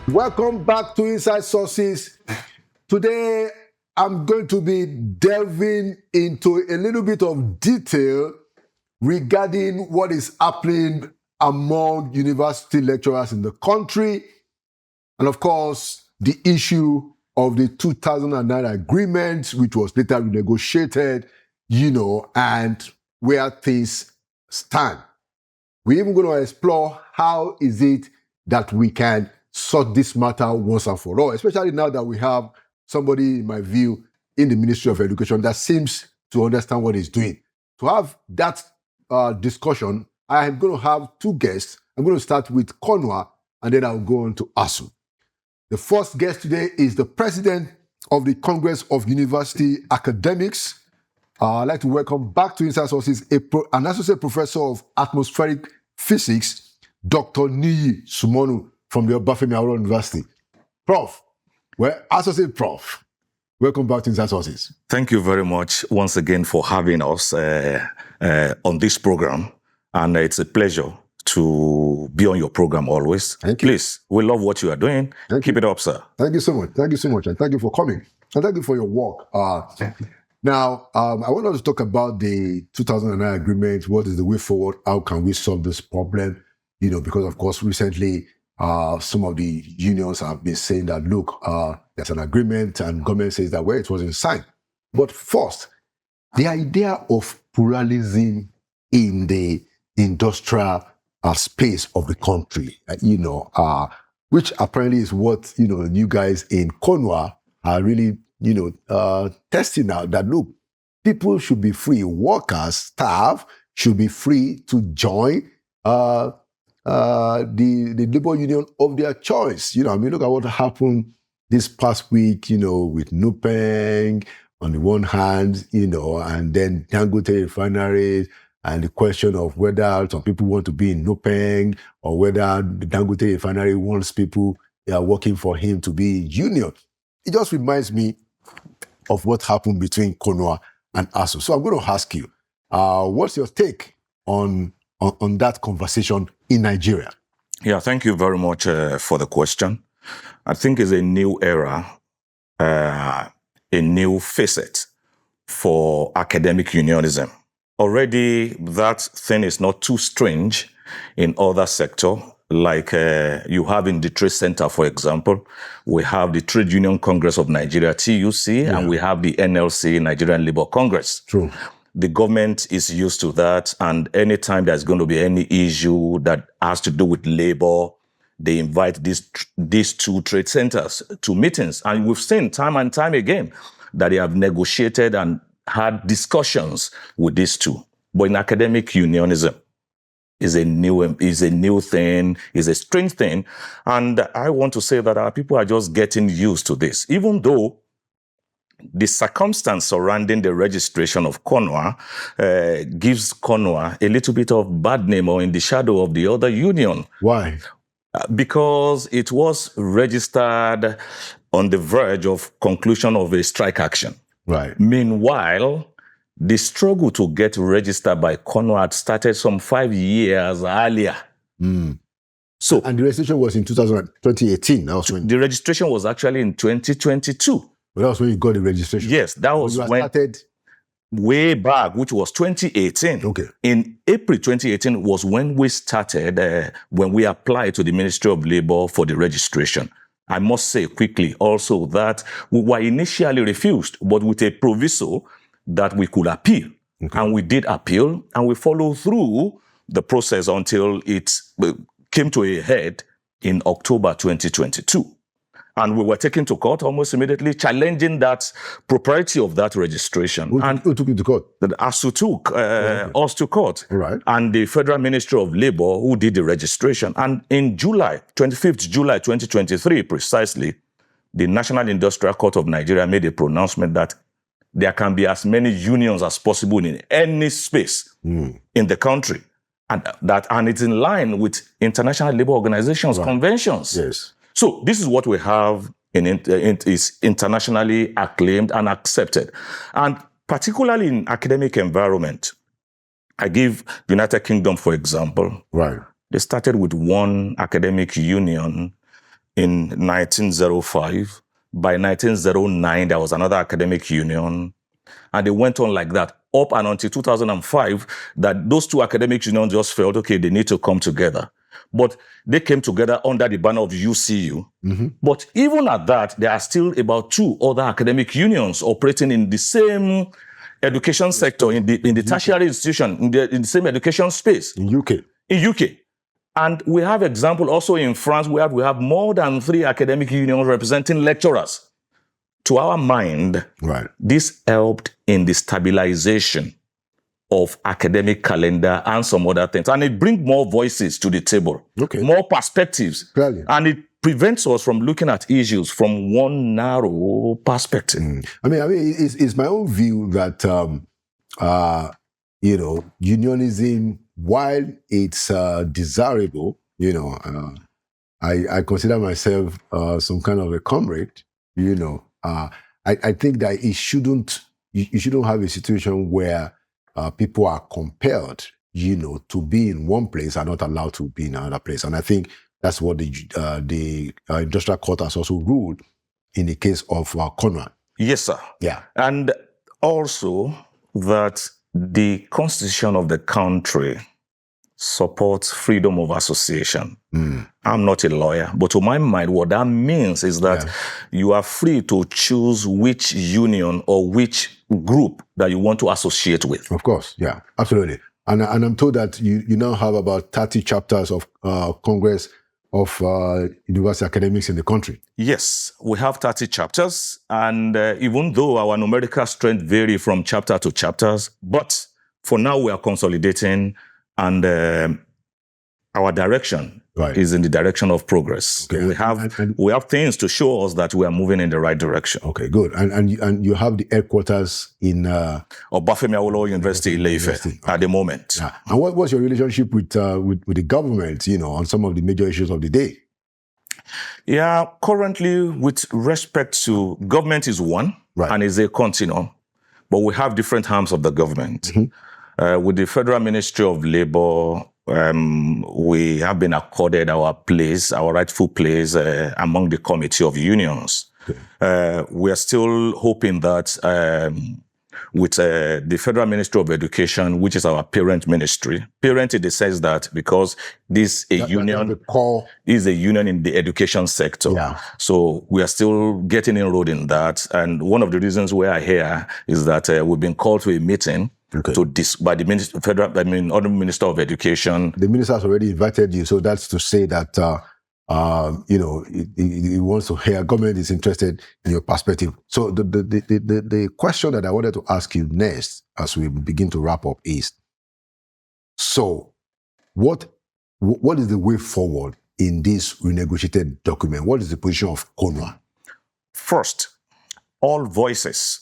Welcome back to Inside Sources. Today, I'm going to be delving into a little bit of detail regarding what is happening among university lecturers in the country, and of course, the issue of the 2009 agreement, which was later renegotiated, and where things stand. We're even going to explore how is it that we can sort this matter once and for all, especially now that we have somebody, in my view, in the Ministry of Education that seems to understand what he's doing. To have that discussion, I am going to have two guests. I'm going to start with Konwa, and then I'll go on to Asu. The first guest today is the president of the Congress of University Academics. I'd like to welcome back to Inside Sources an associate professor of atmospheric physics, Dr. Niyi Sumonu from the Obafemi Awolowo University. Prof, Associate Prof, welcome back to Inside Sources. Thank you very much once again for having us on this program. And it's a pleasure to be on your program always. Thank you. Please, we love what you are doing. Keep it up, sir. Thank you so much. Thank you so much. And thank you for coming. And thank you for your work. Now, I want us to talk about the 2009 agreement. What is the way forward? How can we solve this problem? Because, of course, recently, some of the unions have been saying that, look, there's an agreement and government says that, well, it wasn't signed. But first, the idea of pluralism in the industrial space of the country, which apparently is what, you guys in Konwa are really testing out, that look, people should be free, workers, staff should be free to join the labor union of their choice. Look at what happened this past week, with Nupeng on the one hand, and then Dangote refineries, and the question of whether some people want to be in Nupeng or whether the Dangote refinery wants people working for him to be in union. It just reminds me of what happened between Konwa and ASU. So I'm going to ask you, what's your take on that conversation in Nigeria? Yeah, thank you very much for the question. I think it's a new era, a new facet for academic unionism. Already, that thing is not too strange in other sectors. Like you have in the Trade Center, for example, we have the Trade Union Congress of Nigeria, TUC, and we have the NLC, Nigerian Labour Congress. True. The government is used to that, and anytime there's going to be any issue that has to do with labor, they invite these two trade centers to meetings. And we've seen time and time again that they have negotiated and had discussions with these two. But in academic unionism, is a new thing, is a strange thing. And I want to say that our people are just getting used to this, even though the circumstance surrounding the registration of Konwa gives Konwa a little bit of bad name or in the shadow of the other union. Why? Because it was registered on the verge of conclusion of a strike action. Right. Meanwhile, the struggle to get registered by Konwa had started some 5 years earlier. So, and the registration was in 2018. That was when the registration was actually in 2022. But that was when you got the registration. Yes, that was when started way back, which was 2018. Okay. In April 2018 was when we started, when we applied to the Ministry of Labour for the registration. I must say quickly also that we were initially refused, but with a proviso that we could appeal. Okay. And we did appeal, and we followed through the process until it came to a head in October 2022. And we were taken to court almost immediately, challenging that propriety of that registration. Who took you to court? The ASU took us to court. Right. And the Federal Ministry of Labour, who did the registration. And in July, 25th July 2023, precisely, the National Industrial Court of Nigeria made a pronouncement that there can be as many unions as possible in any space in the country. And it's in line with international labor organizations' conventions. Yes. So this is what we have is internationally acclaimed and accepted. And particularly in academic environment, I give United Kingdom, for example. Right. They started with one academic union in 1905. By 1909, there was another academic union. And they went on like that up and until 2005, that those two academic unions just felt, okay, they need to come together. But they came together under the banner of UCU. But even at that, there are still about 2 other academic unions operating in the same education sector, in the tertiary institution, in the same education space. In UK. In UK. And we have example also in France, we have more than 3 academic unions representing lecturers. To our mind, Right. this helped in the stabilization of academic calendar and some other things. And it brings more voices to the table, Okay. more perspectives. Brilliant. And it prevents us from looking at issues from one narrow perspective. I mean, it's my own view that, unionism, while it's desirable, I consider myself some kind of a comrade, I think that you shouldn't have a situation where people are compelled, to be in one place and not allowed to be in another place. And I think that's what the industrial court has also ruled in the case of Conrad. Yes, sir. Yeah. And also that the constitution of the country supports freedom of association. I'm not a lawyer, but to my mind, what that means is that you are free to choose which union or which group that you want to associate with. Of course, yeah, absolutely. And I'm told that you now have about 30 chapters of Congress of university academics in the country. Yes, we have 30 chapters, and even though our numerical strength vary from chapter to chapters, but for now we are consolidating, and our direction is in the direction of progress. Okay. We have things to show us that we are moving in the right direction. Okay, good. And you have the headquarters in Obafemi Awolowo University, Ile-Ife, at the moment. Yeah. And what was your relationship with the government, on some of the major issues of the day? Yeah, currently, with respect to government is one, and is a continuum, but we have different arms of the government. With the Federal Ministry of Labor, we have been accorded our place, our rightful place among the Committee of Unions. We are still hoping that with the Federal Ministry of Education, which is our parent ministry, parent in the sense that because this union is a union in the education sector. Yeah. So we are still getting enrolled in that. And one of the reasons we are here is that we've been called to a meeting by the Honourable Minister of Education. The minister has already invited you, so that's to say that he wants to hear. Government is interested in your perspective. So the question that I wanted to ask you next, as we begin to wrap up, is: so what is the way forward in this renegotiated document? What is the position of CONRA? First, all voices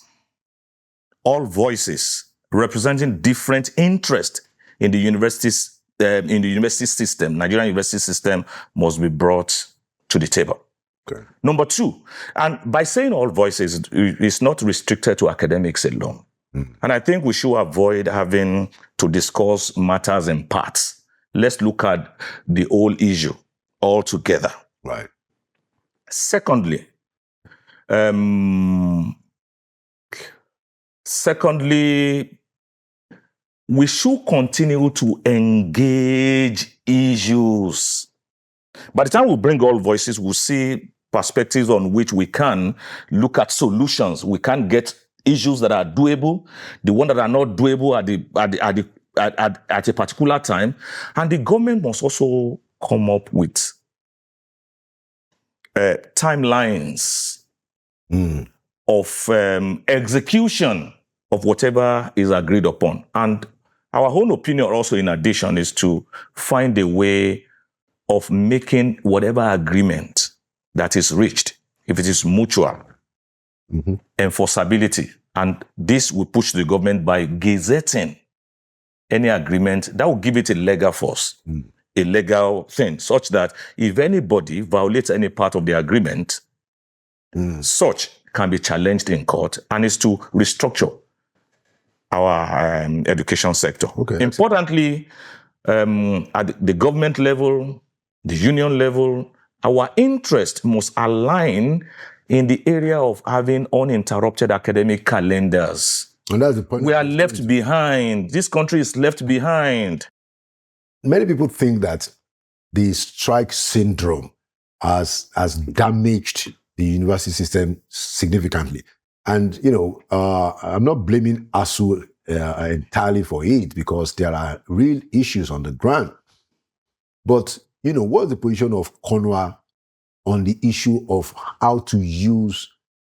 representing different interests in the universities, in the university system, Nigerian university system, must be brought to the table. Okay. Number 2, and by saying all voices, it's not restricted to academics alone. And I think we should avoid having to discuss matters in parts. Let's look at the whole issue all together. Right. Secondly, we should continue to engage issues. By the time we bring all voices, we'll see perspectives on which we can look at solutions. We can get issues that are doable, the ones that are not doable at a particular time. And the government must also come up with timelines of execution of whatever is agreed upon. And our own opinion also, in addition, is to find a way of making whatever agreement that is reached, if it is mutual, enforceability. And this will push the government by gazetting any agreement that will give it a legal force, a legal thing, such that if anybody violates any part of the agreement, such can be challenged in court, and is to restructure our education sector. Okay. Importantly, at the government level, the union level, Our interest must align in the area of having uninterrupted academic calendars. And that's the point. We are left behind. This country is left behind. Many people think that the strike syndrome has damaged the university system significantly. And, I'm not blaming ASU entirely for it, because there are real issues on the ground. But, what's the position of CONWA on the issue of how to use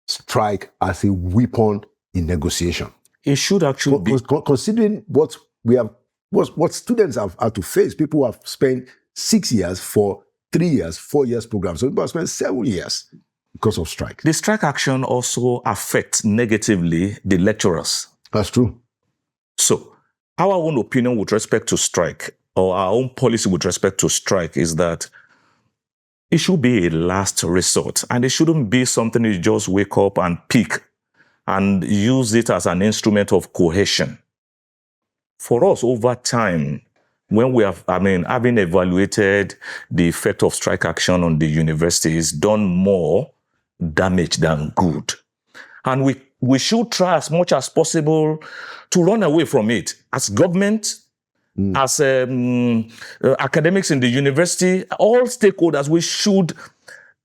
strike as a weapon in negotiation? It should actually be. Considering what students have had to face, people who have spent 6 years for 3 years, 4 years programs. So people have spent 7 years because of strike. The strike action also affects negatively the lecturers. That's true. So our own opinion with respect to strike, or our own policy with respect to strike, is that it should be a last resort, and it shouldn't be something you just wake up and pick and use it as an instrument of cohesion. For us, over time, when we have, having evaluated the effect of strike action on the universities, done more damage than good. And we should try as much as possible to run away from it. As government, as academics in the university, all stakeholders, we should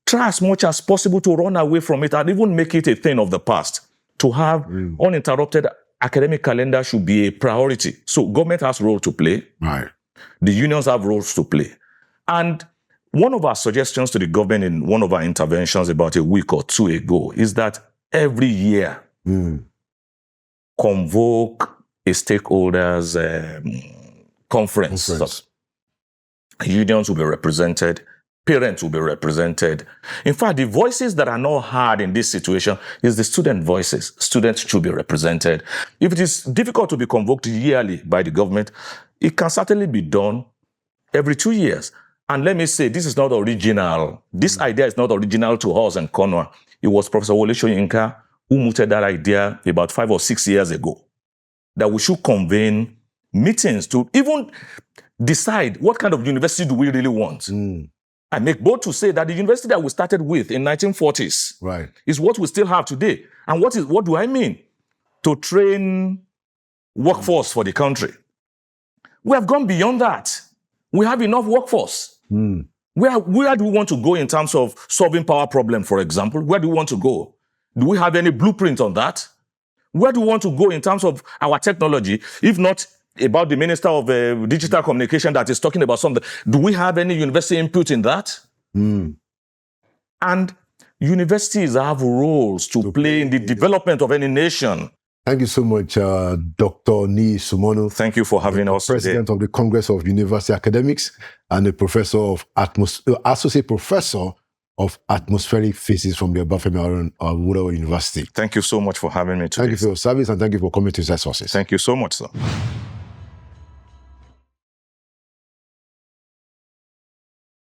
try as much as possible to run away from it and even make it a thing of the past. To have uninterrupted academic calendar should be a priority. So government has a role to play. Right. The unions have roles to play. And one of our suggestions to the government in one of our interventions about a week or two ago is that every year convoke a stakeholders conference. Unions will be represented. Parents will be represented. In fact, the voices that are not heard in this situation is the student voices. Students should be represented. If it is difficult to be convoked yearly by the government, it can certainly be done every 2 years. And let me say, this is not original. This idea is not original to us and CONWA. It was Professor Wole Soyinka who mooted that idea about 5 or 6 years ago, that we should convene meetings to even decide what kind of university do we really want. I make bold to say that the university that we started with in 1940s is what we still have today. And what do I mean? To train workforce for the country. We have gone beyond that. We have enough workforce. Where do we want to go in terms of solving power problem, for example? Where do we want to go? Do we have any blueprint on that? Where do we want to go in terms of our technology, if not about the Minister of Digital Communication that is talking about something? Do we have any university input in that? And universities have roles to play in the development of any nation. Thank you so much, Dr. Nii Sumonu. Thank you for having us President today. of the Congress of University Academics and a professor of Associate Professor of Atmospheric Physics from the Obafemi Awolowo University. Thank you so much for having me today. Thank you for your service and thank you for coming to Z Sources. Thank you so much, sir.